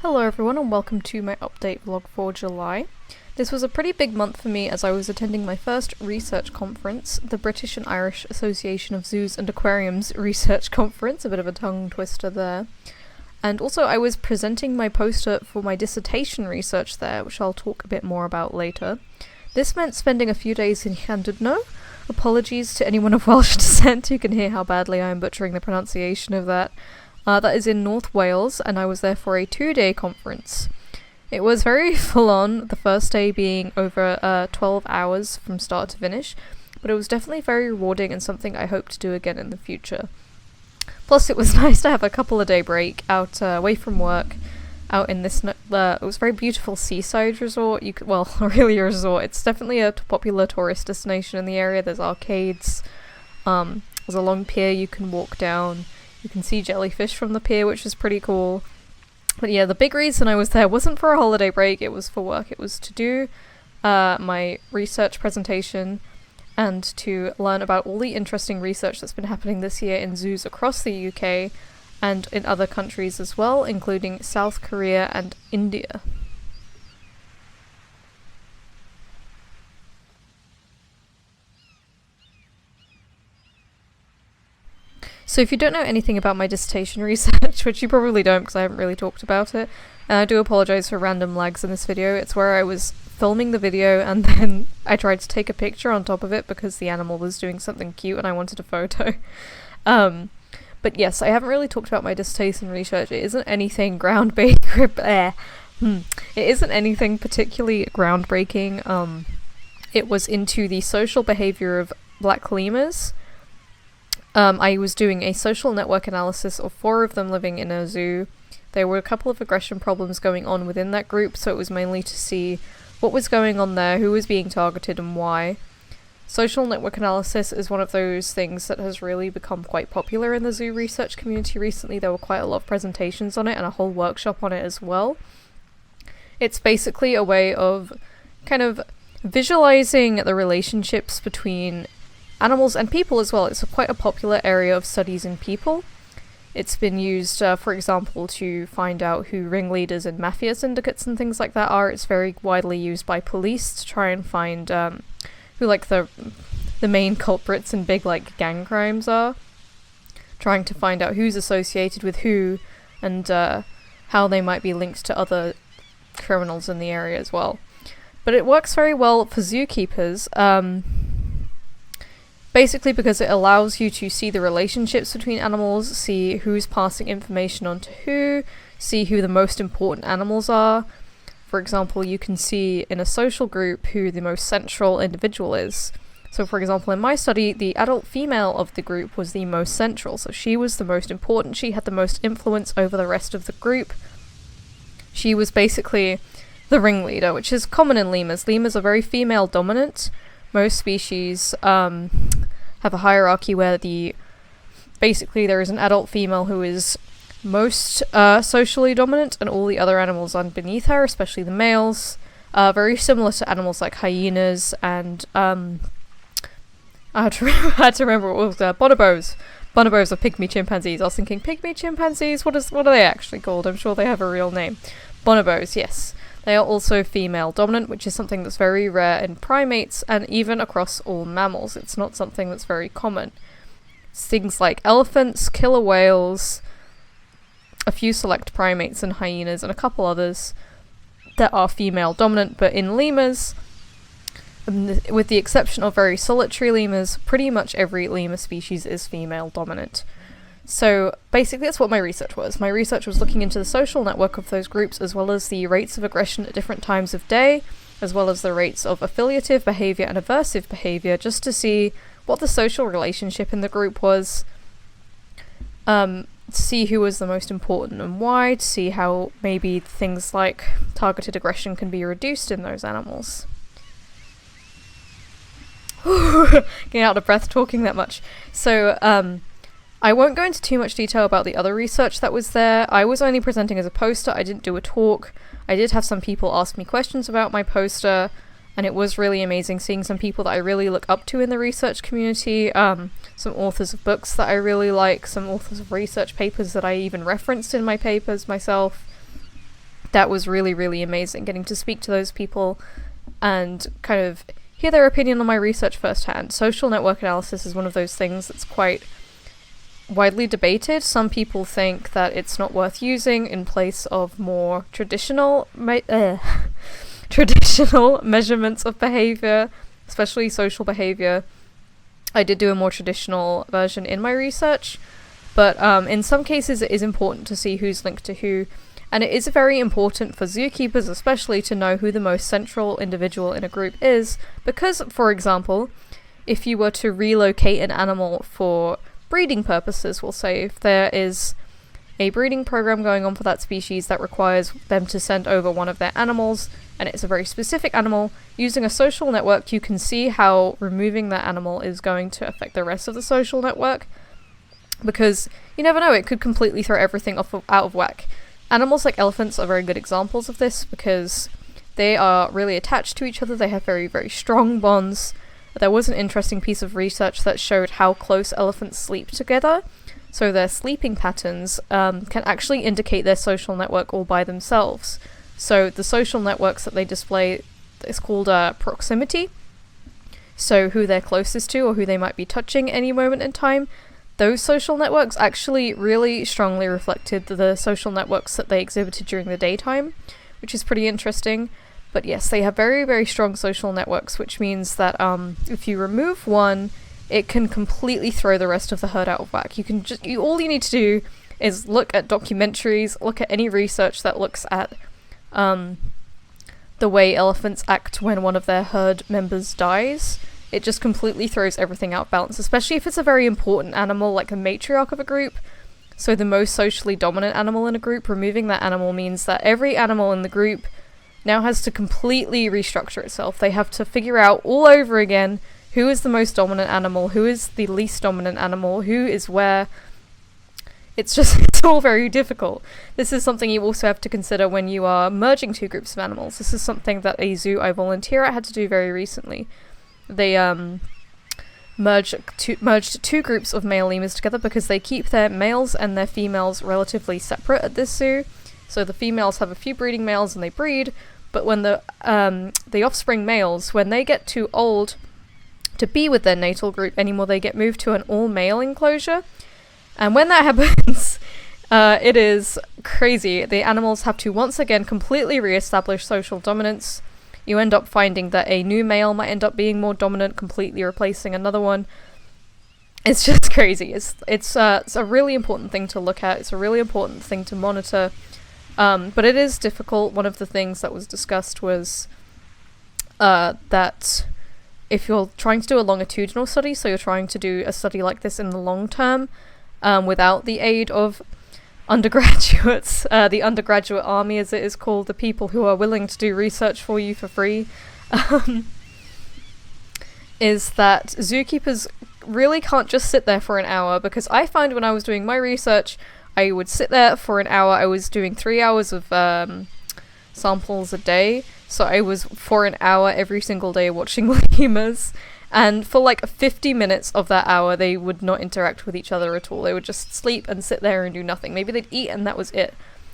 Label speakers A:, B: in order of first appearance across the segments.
A: Hello everyone and welcome to my update vlog for July. This was a pretty big month for me as I was attending my first research conference, the British and Irish Association of Zoos and Aquariums Research Conference, a bit of a tongue twister there. And also I was presenting my poster for my dissertation research there, which I'll talk a bit more about later. This meant spending a few days in Llandudno. Apologies to anyone of Welsh descent who can hear how badly I am butchering the pronunciation of that. That is in North Wales, and I was there for a 2-day conference. It was very full-on, the first day being over 12 hours from start to finish, but it was definitely very rewarding and something I hope to do again in the future. Plus, it was nice to have a couple of day break out away from work, out in this, it was a very beautiful seaside resort. Really a resort. It's definitely a popular tourist destination in the area. There's arcades, there's a long pier you can walk down. You can see jellyfish from the pier, which is pretty cool. But yeah, the big reason I was there wasn't for a holiday break, it was for work. It was to do my research presentation and to learn about all the interesting research that's been happening this year in zoos across the UK and in other countries as well, including South Korea and India. So if you don't know anything about my dissertation research, which you probably don't because I haven't really talked about it, and I do apologise for random lags in this video, it's where I was filming the video and then I tried to take a picture on top of it because the animal was doing something cute and I wanted a photo. But yes, I haven't really talked about my dissertation research. It isn't anything groundbreaking. It isn't anything particularly groundbreaking. It was into the social behaviour of black lemurs. I was doing a social network analysis of 4 of them living in a zoo. There were a couple of aggression problems going on within that group, so it was mainly to see what was going on there, who was being targeted and why. Social network analysis is one of those things that has really become quite popular in the zoo research community recently. There were quite a lot of presentations on it and a whole workshop on it as well. It's basically a way of kind of visualizing the relationships between animals and people as well. It's quite a popular area of studies in people. It's been used, for example, to find out who ringleaders and mafia syndicates and things like that are. It's very widely used by police to try and find who like the main culprits in big like gang crimes are. Trying to find out who's associated with who and how they might be linked to other criminals in the area as well. But it works very well for zookeepers. Basically because it allows you to see the relationships between animals, see who's passing information on to who, see who the most important animals are. For example, you can see in a social group who the most central individual is. So for example, in my study, the adult female of the group was the most central, so she was the most important, she had the most influence over the rest of the group. She was basically the ringleader, which is common in lemurs. Lemurs are very female dominant. Most species have a hierarchy where basically there is an adult female who is most socially dominant and all the other animals are beneath her, especially the males. Very similar to animals like hyenas and I had to remember what was bonobos. Bonobos are pygmy chimpanzees. I was thinking pygmy chimpanzees, what are they actually called? I'm sure they have a real name. Bonobos, yes. They are also female dominant, which is something that's very rare in primates and even across all mammals. It's not something that's very common. It's things like elephants, killer whales, a few select primates and hyenas, and a couple others that are female dominant, but in lemurs, with the exception of very solitary lemurs, pretty much every lemur species is female dominant. So basically that's what my research was. My research was looking into the social network of those groups as well as the rates of aggression at different times of day, as well as the rates of affiliative behaviour and aversive behaviour, just to see what the social relationship in the group was, to see who was the most important and why, to see how maybe things like targeted aggression can be reduced in those animals. Getting out of breath talking that much. So, I won't go into too much detail about the other research that was there. I was only presenting as a poster, I didn't do a talk. I did have some people ask me questions about my poster, and it was really amazing seeing some people that I really look up to in the research community, some authors of books that I really like, some authors of research papers that I even referenced in my papers myself. that was really, really amazing, getting to speak to those people and kind of hear their opinion on my research firsthand. Social network analysis is one of those things that's quite widely debated. Some people think that it's not worth using in place of more traditional measurements of behavior, especially social behavior. I did do a more traditional version in my research, but in some cases it is important to see who's linked to who, and it is very important for zookeepers especially to know who the most central individual in a group is, because, for example, if you were to relocate an animal for breeding purposes, we'll say if there is a breeding program going on for that species that requires them to send over one of their animals, and it's a very specific animal, using a social network you can see how removing that animal is going to affect the rest of the social network, because you never know, it could completely throw everything out of whack. Animals like elephants are very good examples of this because they are really attached to each other, they have very, very strong bonds. There was an interesting piece of research that showed how close elephants sleep together, so their sleeping patterns can actually indicate their social network all by themselves. So the social networks that they display is called proximity, so who they're closest to or who they might be touching any moment in time. Those social networks actually really strongly reflected the social networks that they exhibited during the daytime, which is pretty interesting. But yes, they have very, very strong social networks, which means that if you remove one, it can completely throw the rest of the herd out of whack. All you need to do is look at documentaries, look at any research that looks at the way elephants act when one of their herd members dies. It just completely throws everything out of balance, especially if it's a very important animal, like the matriarch of a group. So the most socially dominant animal in a group, removing that animal means that every animal in the group now has to completely restructure itself. They have to figure out all over again who is the most dominant animal, who is the least dominant animal, who is where. It's all very difficult. This is something you also have to consider when you are merging two groups of animals. This is something that a zoo I volunteer at had to do very recently. They merged two groups of male lemurs together because they keep their males and their females relatively separate at this zoo. So the females have a few breeding males and they breed, but when the offspring males, when they get too old to be with their natal group anymore, they get moved to an all-male enclosure. And when that happens, it is crazy. The animals have to once again completely re-establish social dominance. You end up finding that a new male might end up being more dominant, completely replacing another one. It's just crazy. It's a really important thing to look at. It's a really important thing to monitor. But it is difficult. One of the things that was discussed was that if you're trying to do a longitudinal study, so you're trying to do a study like this in the long term, without the aid of undergraduates, the undergraduate army as it is called, the people who are willing to do research for you for free, is that zookeepers really can't just sit there for an hour, because I find when I was doing my research, I would sit there for an hour. I was doing 3 hours of samples a day, so I was for an hour every single day watching lemurs. And for like 50 minutes of that hour, they would not interact with each other at all. They would just sleep and sit there and do nothing. Maybe they'd eat and that was it.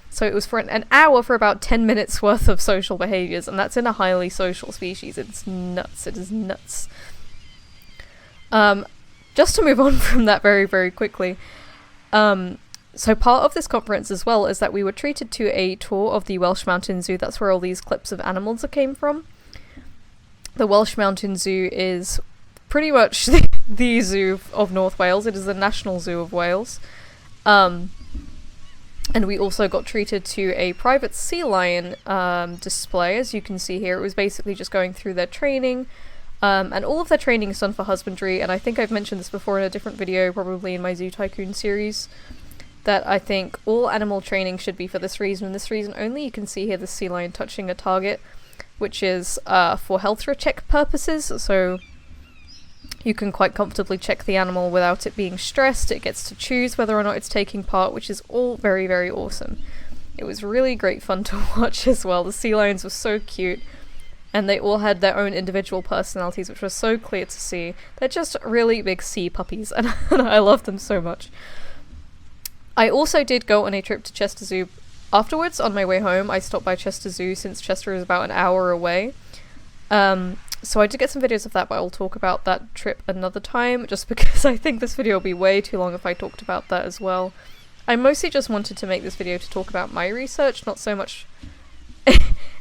A: So it was for an hour for about 10 minutes worth of social behaviors, and that's in a highly social species. It's nuts. It is nuts. Just to move on from that very, very quickly. So part of this conference as well is that we were treated to a tour of the Welsh Mountain Zoo. That's where all these clips of animals came from. The Welsh Mountain Zoo is pretty much the zoo of North Wales. It is the national zoo of Wales. And we also got treated to a private sea lion display, as you can see here. It was basically just going through their training. And all of their training is done for husbandry, and I think I've mentioned this before in a different video, probably in my Zoo Tycoon series, that I think all animal training should be for this reason, and this reason only. You can see here the sea lion touching a target, which is for health check purposes, so you can quite comfortably check the animal without it being stressed. It gets to choose whether or not it's taking part, which is all very, very awesome. It was really great fun to watch as well. The sea lions were so cute, and they all had their own individual personalities, which was so clear to see. They're just really big sea puppies, and I love them so much. I also did go on a trip to Chester Zoo afterwards, on my way home, I stopped by Chester Zoo since Chester is about an hour away. So I did get some videos of that, but I'll talk about that trip another time, just because I think this video will be way too long if I talked about that as well. I mostly just wanted to make this video to talk about my research, not so much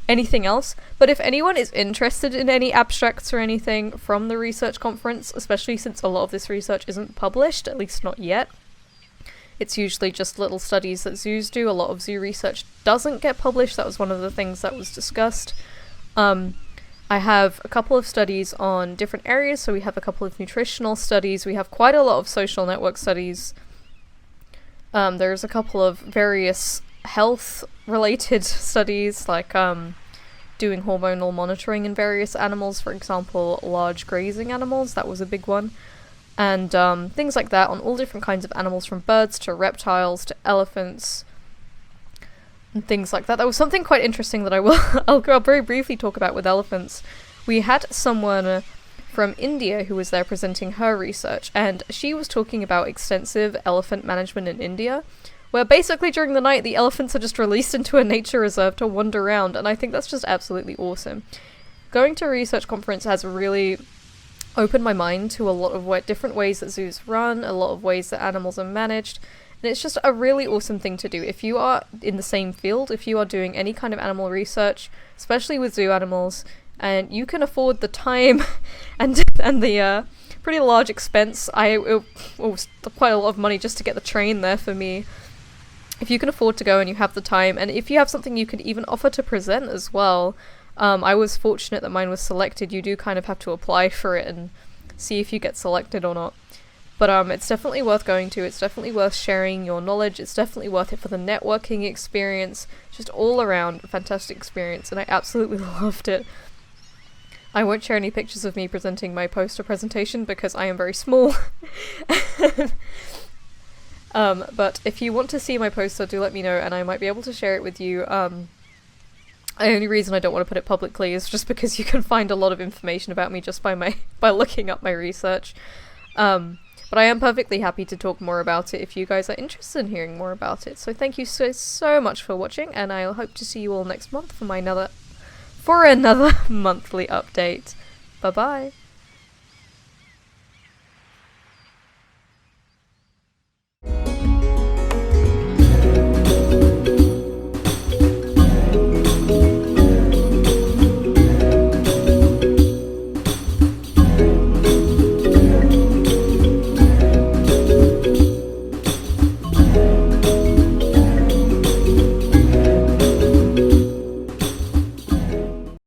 A: anything else. But if anyone is interested in any abstracts or anything from the research conference, especially since a lot of this research isn't published, at least not yet, it's usually just little studies that zoos do. A lot of zoo research doesn't get published. That was one of the things that was discussed. I have a couple of studies on different areas, so we have a couple of nutritional studies, we have quite a lot of social network studies. There's a couple of various health-related studies, like doing hormonal monitoring in various animals, for example, large grazing animals, that was a big one. And things like that on all different kinds of animals, from birds to reptiles to elephants, and things like that. That was something quite interesting that I'll very briefly talk about with elephants. We had someone from India who was there presenting her research, and she was talking about extensive elephant management in India, where basically during the night the elephants are just released into a nature reserve to wander around, and I think that's just absolutely awesome. Going to a research conference has really opened my mind to a lot of different ways that zoos run, a lot of ways that animals are managed. And it's just a really awesome thing to do. If you are in the same field, if you are doing any kind of animal research, especially with zoo animals, and you can afford the time and the pretty large expense, it was quite a lot of money just to get the train there for me. If you can afford to go and you have the time, and if you have something you could even offer to present as well, I was fortunate that mine was selected. You do kind of have to apply for it and see if you get selected or not. But it's definitely worth going to, it's definitely worth sharing your knowledge, it's definitely worth it for the networking experience, just all around a fantastic experience, and I absolutely loved it. I won't share any pictures of me presenting my poster presentation because I am very small. But if you want to see my poster, do let me know and I might be able to share it with you. The only reason I don't want to put it publicly is just because you can find a lot of information about me just by looking up my research. But I am perfectly happy to talk more about it if you guys are interested in hearing more about it. So thank you so much for watching, and I'll hope to see you all next month for another monthly update. Bye bye!